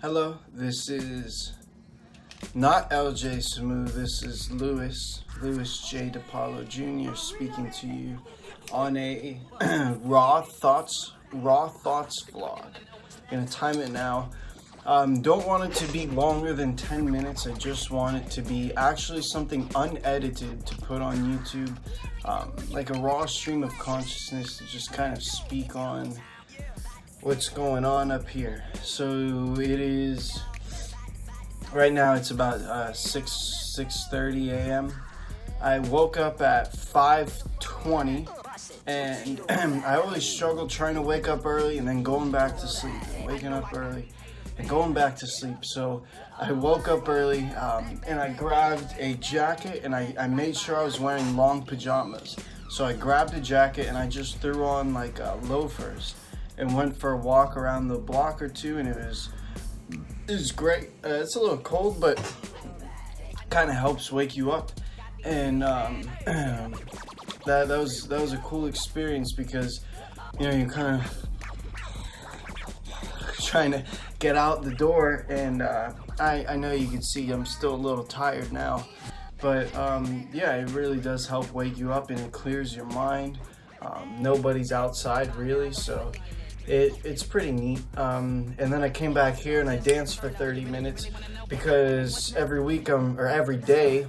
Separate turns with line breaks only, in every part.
Hello, this is not LJ Smooth, this is Louis J. DiPaolo Jr. speaking to you on a Raw Thoughts vlog. Gonna time it now. Don't want it to be longer than 10 minutes. I just want it to be actually something unedited to put on YouTube, like a raw stream of consciousness to just kind of speak on what's going on up here. So it is right now, it's about 6:30 a.m. I woke up at 5:20 and I always struggle trying to wake up early and then going back to sleep, and waking up early and going back to sleep. So I woke up early and I grabbed a jacket, and I made sure I was wearing long pajamas. So I grabbed a jacket and I just threw on like loafers and went for a walk around the block or two, and it was great. It's a little cold, but kind of helps wake you up, and that was a cool experience because you're kind of trying to get out the door, and I know you can see I'm still a little tired now, but yeah, it really does help wake you up and it clears your mind. Nobody's outside really, so it's pretty neat. And then I came back here and I danced for 30 minutes because every day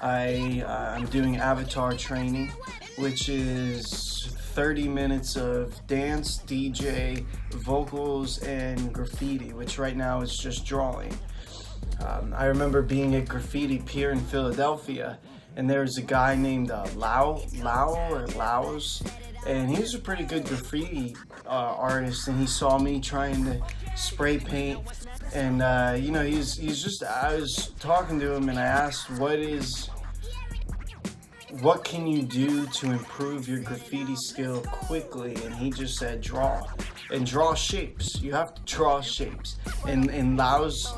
I'm doing avatar training, which is 30 minutes of dance, DJ, vocals, and graffiti, which right now is just drawing. I remember being at Graffiti Pier in Philadelphia, and there was a guy named Laos, and he was a pretty good graffiti artist, and he saw me trying to spray paint, and he's just, I was talking to him and I asked, what can you do to improve your graffiti skill quickly? And he just said draw shapes. You have to draw shapes. And in Lao's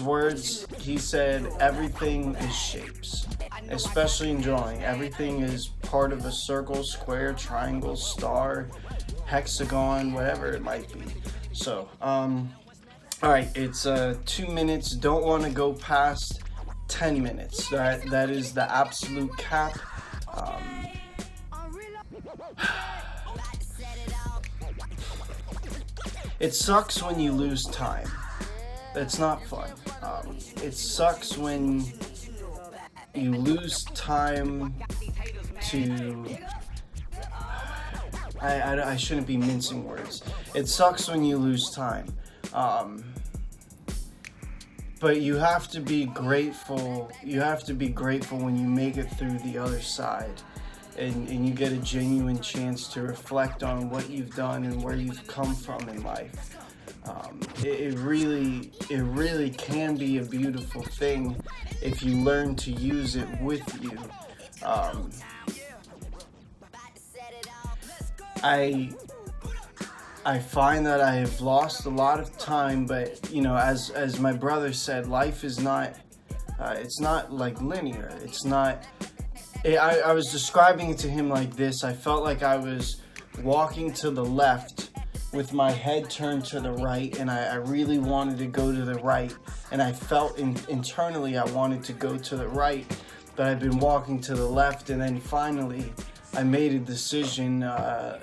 words, he said everything is shapes, especially in drawing. Everything is part of a circle, square, triangle, star, hexagon, whatever it might be. So all right, it's 2 minutes. Don't want to go past 10 minutes. That is the absolute cap. It sucks when you lose time. That's not fun. It sucks when you lose time to... I shouldn't be mincing words. It sucks when you lose time. But you have to be grateful. You have to be grateful when you make it through the other side, and you get a genuine chance to reflect on what you've done and where you've come from in life. It really can be a beautiful thing if you learn to use it with you. I find that I have lost a lot of time, but as my brother said, life is not, it's not like linear. It's not, I was describing it to him like this. I felt like I was walking to the left with my head turned to the right, and I really wanted to go to the right, and I felt internally I wanted to go to the right, but I've been walking to the left, and then finally I made a decision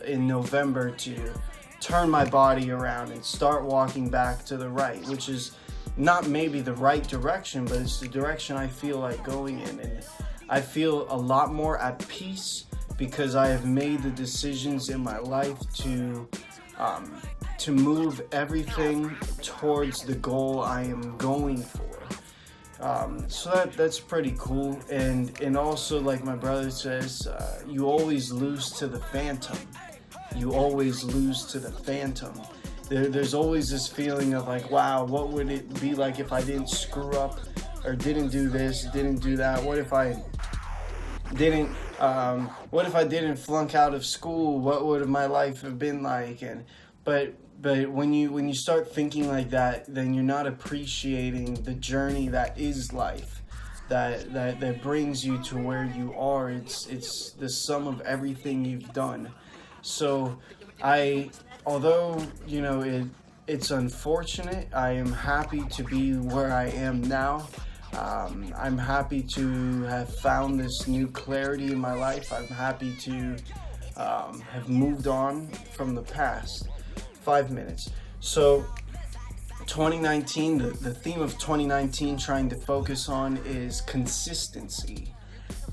in November to turn my body around and start walking back to the right, which is not maybe the right direction, but it's the direction I feel like going in, and I feel a lot more at peace because I have made the decisions in my life to move everything towards the goal I am going for. So that's pretty cool, and also, like my brother says, you always lose to the phantom. You always lose to the phantom. There's always this feeling of like, wow, what would it be like if I didn't screw up or didn't do this, didn't do that? What if I didn't flunk out of school? What would my life have been like? But when you start thinking like that, then you're not appreciating the journey that is life, that brings you to where you are. It's the sum of everything you've done. So I although, it's unfortunate, I am happy to be where I am now. I'm happy to have found this new clarity in my life. I'm happy to have moved on from the past. 5 minutes. So 2019, the theme of 2019 trying to focus on is consistency.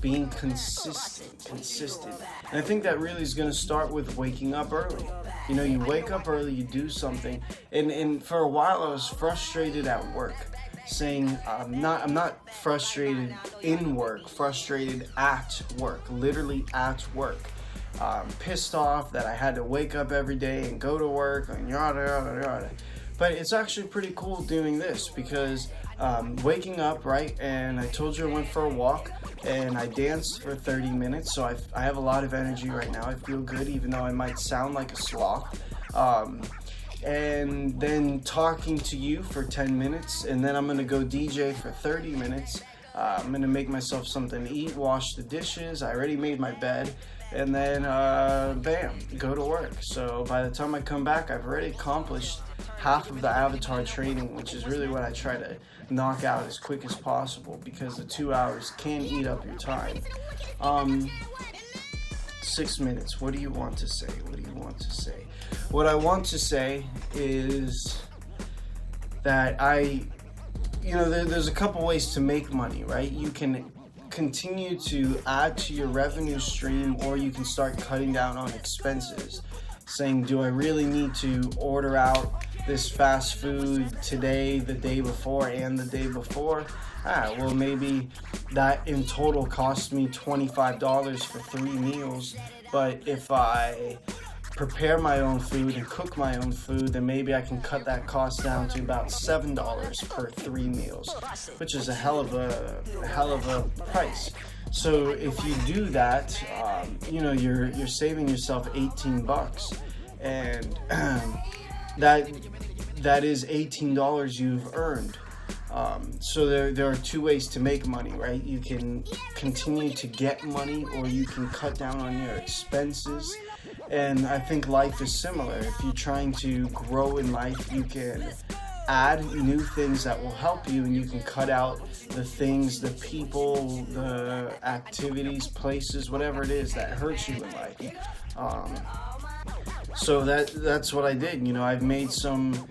Being consistent. And I think that really is going to start with waking up early. You wake up early, you do something. And for a while I was frustrated at work, saying I'm not frustrated in work, frustrated at work, literally at work. Pissed off that I had to wake up every day and go to work and yada yada yada. But it's actually pretty cool doing this because waking up, right, and I told you I went for a walk and I danced for 30 minutes, so I have a lot of energy right now. I feel good, even though I might sound like a sloth. And then talking to you for 10 minutes, and then I'm going to go DJ for 30 minutes. I'm going to make myself something to eat, wash the dishes. I already made my bed. And then, bam, go to work. So by the time I come back, I've already accomplished half of the avatar training, which is really what I try to knock out as quick as possible because the 2 hours can eat up your time. 6 minutes. What do you want to say? What I want to say is that there's a couple ways to make money, right? You can continue to add to your revenue stream, or you can start cutting down on expenses, saying, do I really need to order out this fast food today, the day before, and the day before? Well, maybe that in total costs me $25 for 3 meals, but if I prepare my own food and cook my own food, then maybe I can cut that cost down to about $7 per 3 meals, which is a hell of a price. So if you do that, you're saving yourself $18, and that is $18 you've earned. So there are 2 ways to make money, right? You can continue to get money, or you can cut down on your expenses. And I think life is similar. If you're trying to grow in life, you can add new things that will help you, and you can cut out the things, the people, the activities, places, whatever it is that hurts you in life. So that's what I did. I've made some.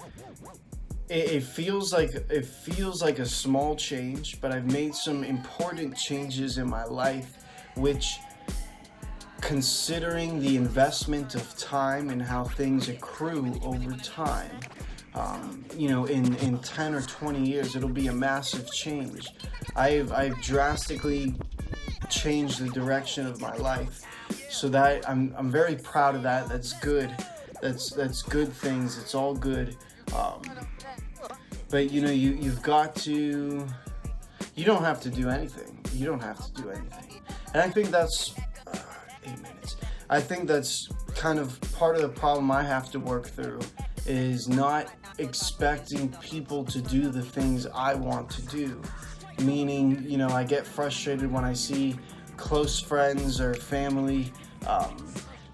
It feels like a small change, but I've made some important changes in my life, which, considering the investment of time and how things accrue over time, in 10 or 20 years, it'll be a massive change. I've drastically changed the direction of my life, so that I'm very proud of that. That's good. That's good things. It's all good. But you've got to. You don't have to do anything. And I think that's 8 minutes. I think that's kind of part of the problem I have to work through, is not expecting people to do the things I want to do. Meaning, I get frustrated when I see close friends or family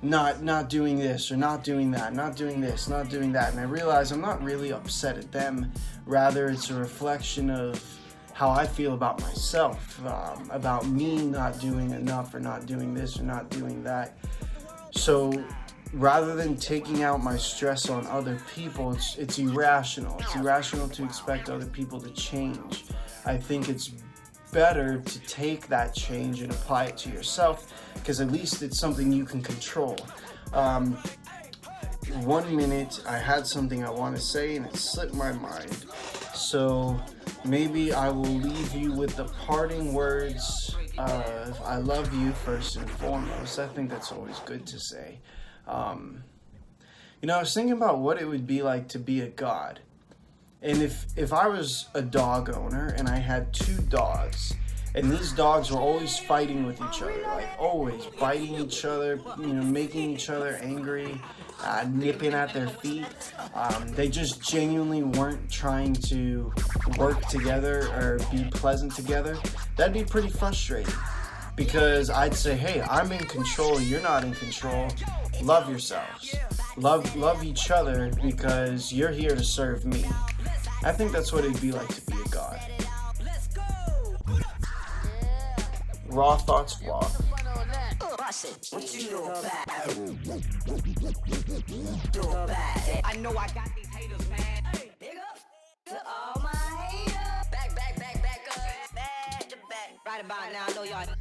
not doing this or not doing that, not doing this, not doing that. And I realize I'm not really upset at them. Rather, it's a reflection of how I feel about myself, about me not doing enough, or not doing this or not doing that. So rather than taking out my stress on other people, it's irrational. It's irrational to expect other people to change. I think it's better to take that change and apply it to yourself, because at least it's something you can control. 1 minute, I had something I want to say and it slipped my mind. So maybe I will leave you with the parting words of I love you first and foremost. I think that's always good to say. I was thinking about what it would be like to be a god. And if I was a dog owner and I had 2 dogs, and these dogs were always fighting with each other, like always biting each other, making each other angry, nipping at their feet. They just genuinely weren't trying to work together or be pleasant together. That'd be pretty frustrating, because I'd say, hey, I'm in control, you're not in control. Love yourselves. love each other because you're here to serve me. I think that's what it'd be like to be a god. Raw thoughts vlog.
I know I got these haters, man. Big up to all my haters. Back up. Back to back. Right about now, I know y'all.